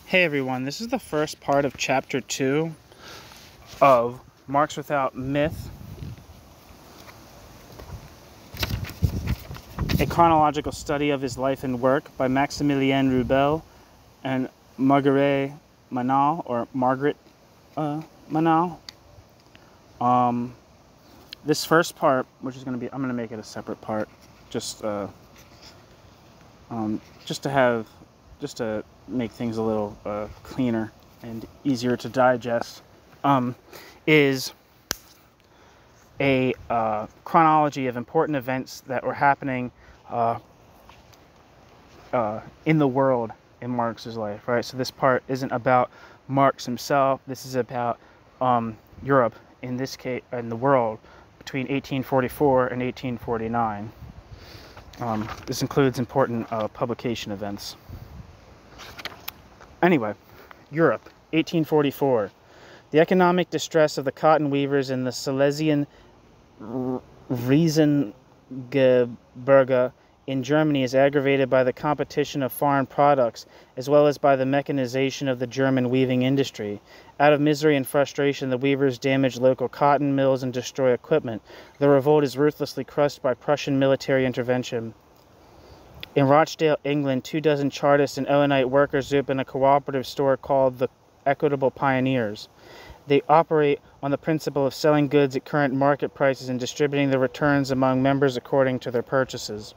Hey everyone, this is the first part of chapter 2 of Marx Without Myth, a chronological study of his life and work by Maximilien Rubel and Margaret Manale, or Margaret Manale. This first part, which is going to be, I'm going to make it a separate part, just to make things a little cleaner and easier to digest, is a chronology of important events that were happening in the world in Marx's life, right? So this part isn't about Marx himself. This is about Europe, in this case, in the world, between 1844 and 1849. This includes important publication events. Anyway, Europe, 1844. The economic distress of the cotton weavers in the Silesian Riesengebirge in Germany is aggravated by the competition of foreign products, as well as by the mechanization of the German weaving industry. Out of misery and frustration, the weavers damage local cotton mills and destroy equipment. The revolt is ruthlessly crushed by Prussian military intervention. In Rochdale, England, 24 Chartists and Owenite workers open a cooperative store called the Equitable Pioneers. They operate on the principle of selling goods at current market prices and distributing the returns among members according to their purchases.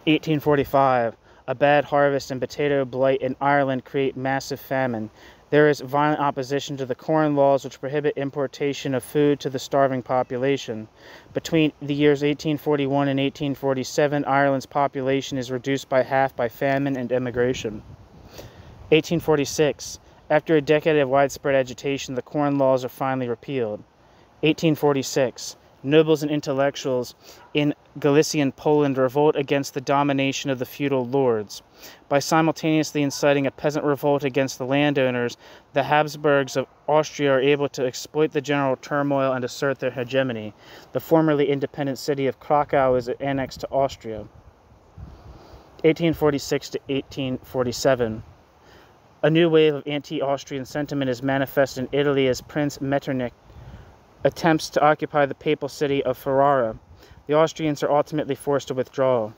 1845. A bad harvest and potato blight in Ireland create massive famine. There is violent opposition to the Corn Laws, which prohibit importation of food to the starving population. Between the years 1841 and 1847, Ireland's population is reduced by half by famine and emigration. 1846. After a decade of widespread agitation, the Corn Laws are finally repealed. 1846. Nobles and intellectuals in Galician Poland revolt against the domination of the feudal lords. By simultaneously inciting a peasant revolt against the landowners, the Habsburgs of Austria are able to exploit the general turmoil and assert their hegemony. The formerly independent city of Krakow is annexed to Austria. 1846 to 1847. A new wave of anti-Austrian sentiment is manifest in Italy as Prince Metternich attempts to occupy the papal city of Ferrara. The Austrians are ultimately forced to withdraw.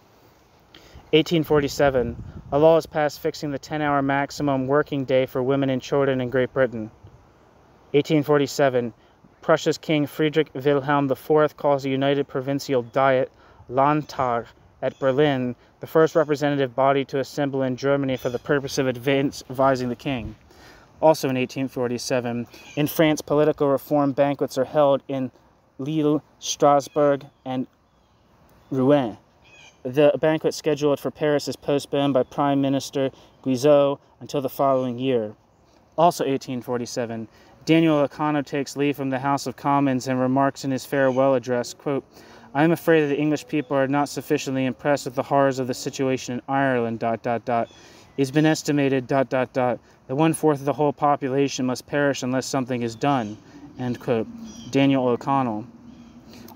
1847. A law is passed fixing the 10-hour maximum working day for women and children in Great Britain. 1847. Prussia's King Friedrich Wilhelm IV calls a united provincial diet, Landtag, at Berlin, the first representative body to assemble in Germany for the purpose of advising the king. Also in 1847, in France, political reform banquets are held in Lille, Strasbourg, and Rouen. The banquet scheduled for Paris is postponed by Prime Minister Guizot until the following year. Also 1847, Daniel O'Connor takes leave from the House of Commons and remarks in his farewell address, quote, "I am afraid that the English people are not sufficiently impressed with the horrors of the situation in Ireland, ... It's been estimated, ... that 1/4 of the whole population must perish unless something is done," end quote. Daniel O'Connell.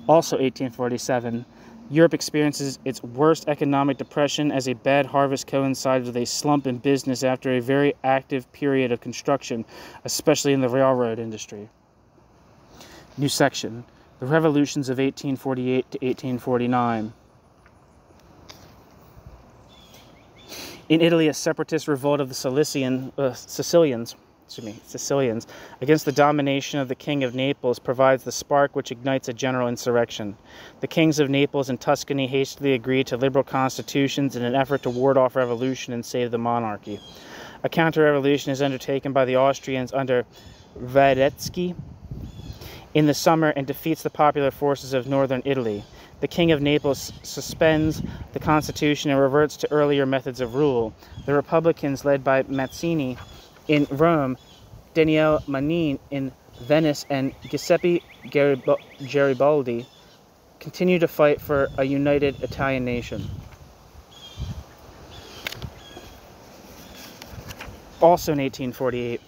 Also 1847. Europe experiences its worst economic depression as a bad harvest coincides with a slump in business after a very active period of construction, especially in the railroad industry. New section. The revolutions of 1848 to 1849. In Italy, a separatist revolt of the Sicilians against the domination of the King of Naples provides the spark which ignites a general insurrection. The kings of Naples and Tuscany hastily agree to liberal constitutions in an effort to ward off revolution and save the monarchy. A counter-revolution is undertaken by the Austrians under Radetzky in the summer and defeats the popular forces of northern Italy. The King of Naples suspends the constitution and reverts to earlier methods of rule. The Republicans, led by Mazzini in Rome, Daniele Manin in Venice, and Giuseppe Garibaldi, continue to fight for a united Italian nation. Also in 1848,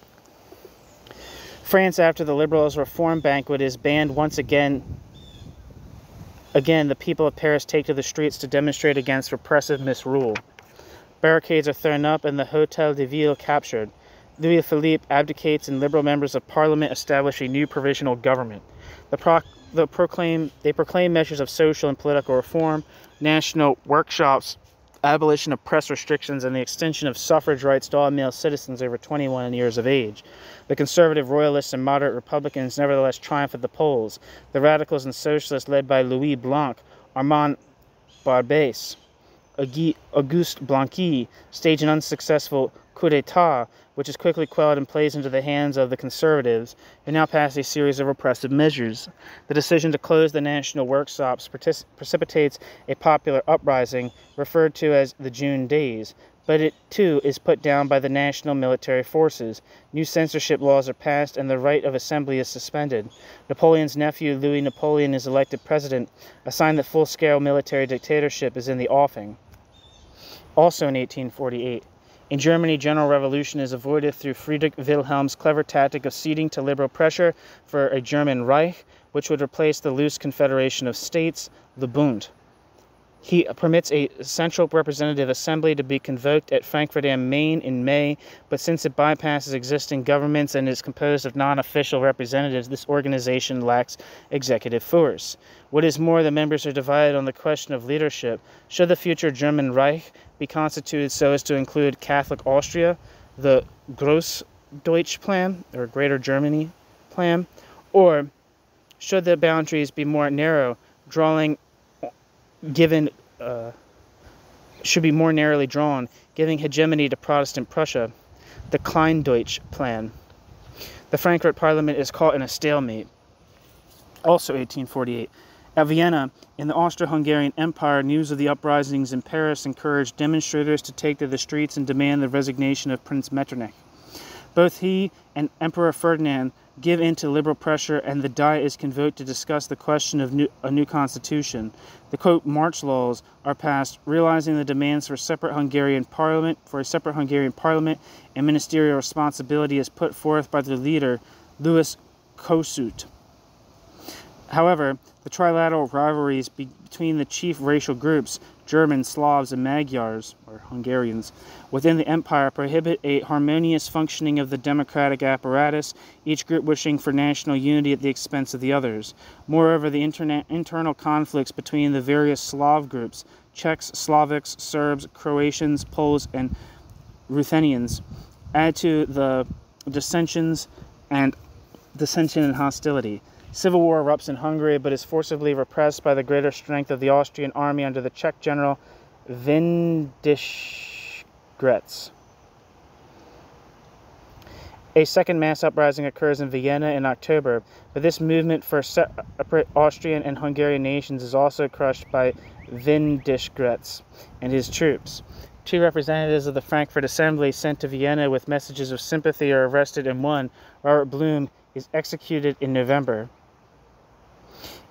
France, after the Liberals' reform banquet is banned once again, the people of Paris take to the streets to demonstrate against repressive misrule. Barricades are thrown up and the Hôtel de Ville captured. Louis Philippe abdicates and liberal members of parliament establish a new provisional government. They proclaim measures of social and political reform, national workshops, abolition of press restrictions, and the extension of suffrage rights to all male citizens over 21 years of age. The conservative royalists and moderate republicans nevertheless triumph at the polls. The radicals and socialists, led by Louis Blanc, Armand Barbès, Auguste Blanqui, stage an unsuccessful coup d'etat, which is quickly quelled and plays into the hands of the conservatives, who now pass a series of repressive measures. The decision to close the national workshops precipitates a popular uprising, referred to as the June Days, but it too is put down by the national military forces. New censorship laws are passed and the right of assembly is suspended. Napoleon's nephew, Louis Napoleon, is elected president, a sign that full-scale military dictatorship is in the offing. Also in 1848, in Germany, general revolution is avoided through Friedrich Wilhelm's clever tactic of ceding to liberal pressure for a German Reich, which would replace the loose confederation of states, the Bund. He permits a central representative assembly to be convoked at Frankfurt am Main in May, but since it bypasses existing governments and is composed of non-official representatives, this organization lacks executive force. What is more, the members are divided on the question of leadership. Should the future German Reich be constituted so as to include Catholic Austria, the Großdeutsch Plan, or Greater Germany Plan, or should the boundaries be more narrow, should be more narrowly drawn, giving hegemony to Protestant Prussia, the Kleindeutsch Plan. The Frankfurt Parliament is caught in a stalemate. Also 1848. At Vienna, in the Austro-Hungarian Empire, news of the uprisings in Paris encouraged demonstrators to take to the streets and demand the resignation of Prince Metternich. Both he and Emperor Ferdinand give in to liberal pressure, and the Diet is convoked to discuss the question of a new constitution. The quote March laws are passed, realizing the demands for a separate Hungarian parliament, and ministerial responsibility is put forth by the leader, Louis Kossuth. However, the trilateral rivalries between the chief racial groups, Germans, Slavs, and Magyars, or Hungarians, within the empire prohibit a harmonious functioning of the democratic apparatus, each group wishing for national unity at the expense of the others. Moreover, the internal conflicts between the various Slav groups, Czechs, Slavics, Serbs, Croatians, Poles, and Ruthenians, add to the dissension and hostility. Civil war erupts in Hungary, but is forcibly repressed by the greater strength of the Austrian army under the Czech general Windischgrätz. A second mass uprising occurs in Vienna in October, but this movement for separate Austrian and Hungarian nations is also crushed by Windischgrätz and his troops. Two representatives of the Frankfurt Assembly sent to Vienna with messages of sympathy are arrested, and one, Robert Blum, is executed in November.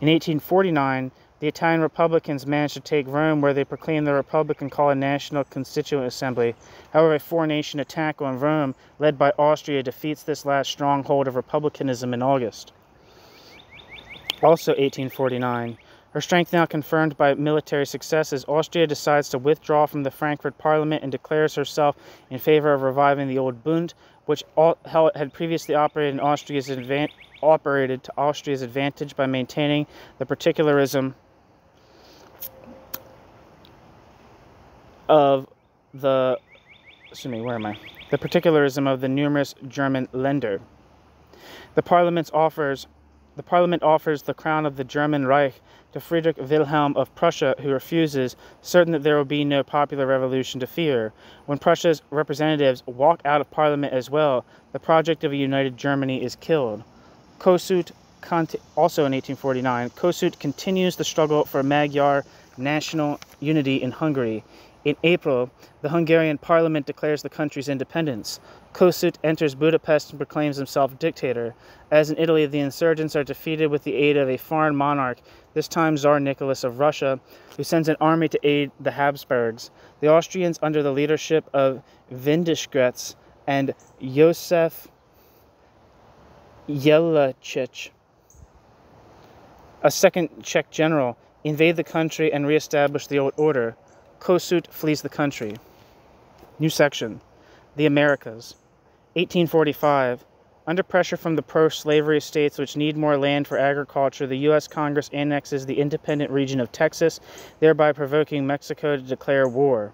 In 1849, the Italian Republicans managed to take Rome, where they proclaimed the Republic and called a National Constituent Assembly. However, a four-nation attack on Rome, led by Austria, defeats this last stronghold of republicanism in August. Also 1849. Her strength now confirmed by military successes, Austria decides to withdraw from the Frankfurt Parliament and declares herself in favor of reviving the old Bund, which had previously operated to Austria's advantage by maintaining the particularism of the numerous German Länder. The Parliament offers the crown of the German Reich to Friedrich Wilhelm of Prussia, who refuses, certain that there will be no popular revolution to fear. When Prussia's representatives walk out of Parliament as well, the project of a united Germany is killed. Kossuth, also in 1849, Kossuth continues the struggle for Magyar national unity in Hungary. In April, the Hungarian parliament declares the country's independence. Kossuth enters Budapest and proclaims himself dictator. As in Italy, the insurgents are defeated with the aid of a foreign monarch, this time Tsar Nicholas of Russia, who sends an army to aid the Habsburgs. The Austrians, under the leadership of Windischgrätz and Josef Jelačić, a second Czech general, invade the country and re-establish the old order. Kossuth flees the country. New section. The Americas. 1845. Under pressure from the pro-slavery states which need more land for agriculture, the U.S. Congress annexes the independent region of Texas, thereby provoking Mexico to declare war.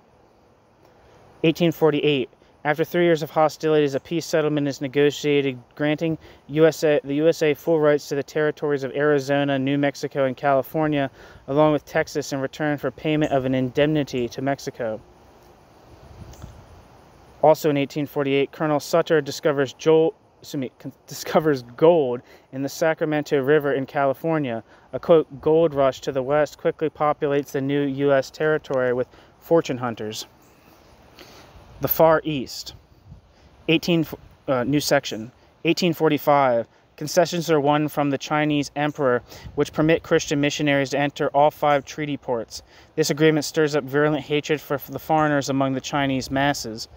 1848. After 3 years of hostilities, a peace settlement is negotiated, granting the USA full rights to the territories of Arizona, New Mexico, and California, along with Texas, in return for payment of an indemnity to Mexico. Also in 1848, Colonel Sutter discovers gold in the Sacramento River in California. A, quote, gold rush to the west quickly populates the new U.S. territory with fortune hunters. The Far East. New section. 1845. Concessions are won from the Chinese emperor, which permit Christian missionaries to enter all 5 treaty ports. This agreement stirs up virulent hatred for the foreigners among the Chinese masses.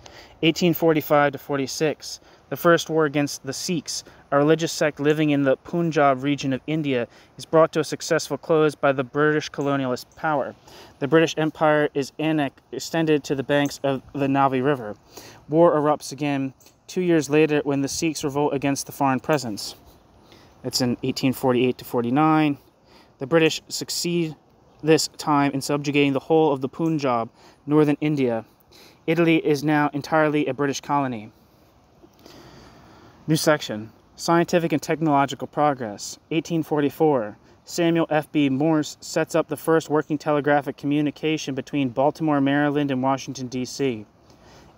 1845 to 46. The first war against the Sikhs, a religious sect living in the Punjab region of India, is brought to a successful close by the British colonialist power. The British Empire is extended to the banks of the Navi River. War erupts again 2 years later when the Sikhs revolt against the foreign presence. That's in 1848 to 49. The British succeed this time in subjugating the whole of the Punjab, northern India. Italy is now entirely a British colony. New section. Scientific and technological progress. 1844. Samuel F.B. Morse sets up the first working telegraphic communication between Baltimore, Maryland, and Washington, D.C.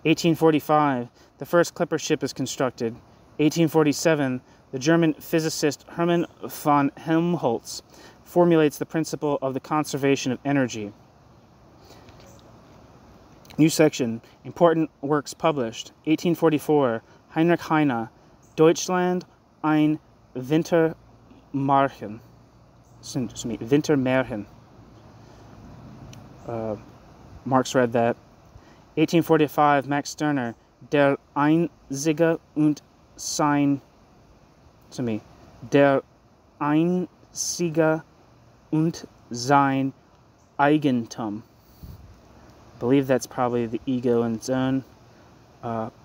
1845. The first clipper ship is constructed. 1847. The German physicist Hermann von Helmholtz formulates the principle of the conservation of energy. New section. Important works published. 1844. Heinrich Heine. Deutschland ein Wintermärchen. Wintermärchen. Marx read that. 1845, Max Stirner. Der Einzige und sein... Der Einzige und sein Eigentum. I believe that's probably the ego in its own.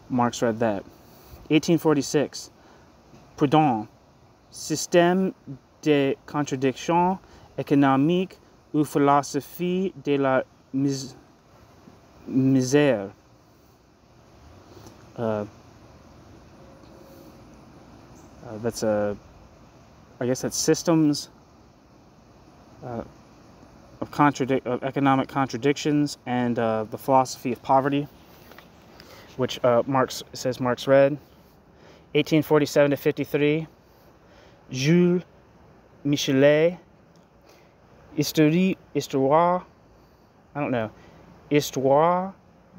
Marx read that. 1846. Proudhon. Système de contradiction économique ou philosophie de la misère. I guess that's systems of economic contradictions and the philosophy of poverty, which Marx says Marx read. 1847 to 53. Jules Michelet. Histoire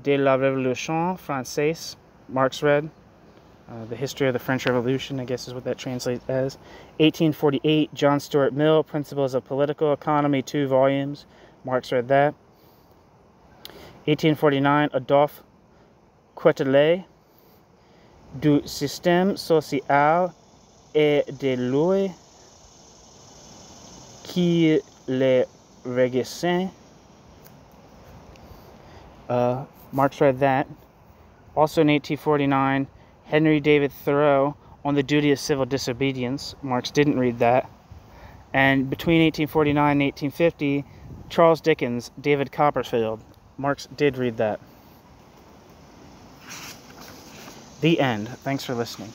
de la Révolution Française. Marx read. The History of the French Revolution, I guess is what that translates as. 1848, John Stuart Mill, Principles of Political Economy, 2 volumes. Marx read that. 1849, Adolphe Quetelet, Du système social et de lui qui le régisse. Marx read that. Also in 1849, Henry David Thoreau, On the Duty of Civil Disobedience. Marx didn't read that. And between 1849 and 1850, Charles Dickens, David Copperfield. Marx did read that. The end. Thanks for listening.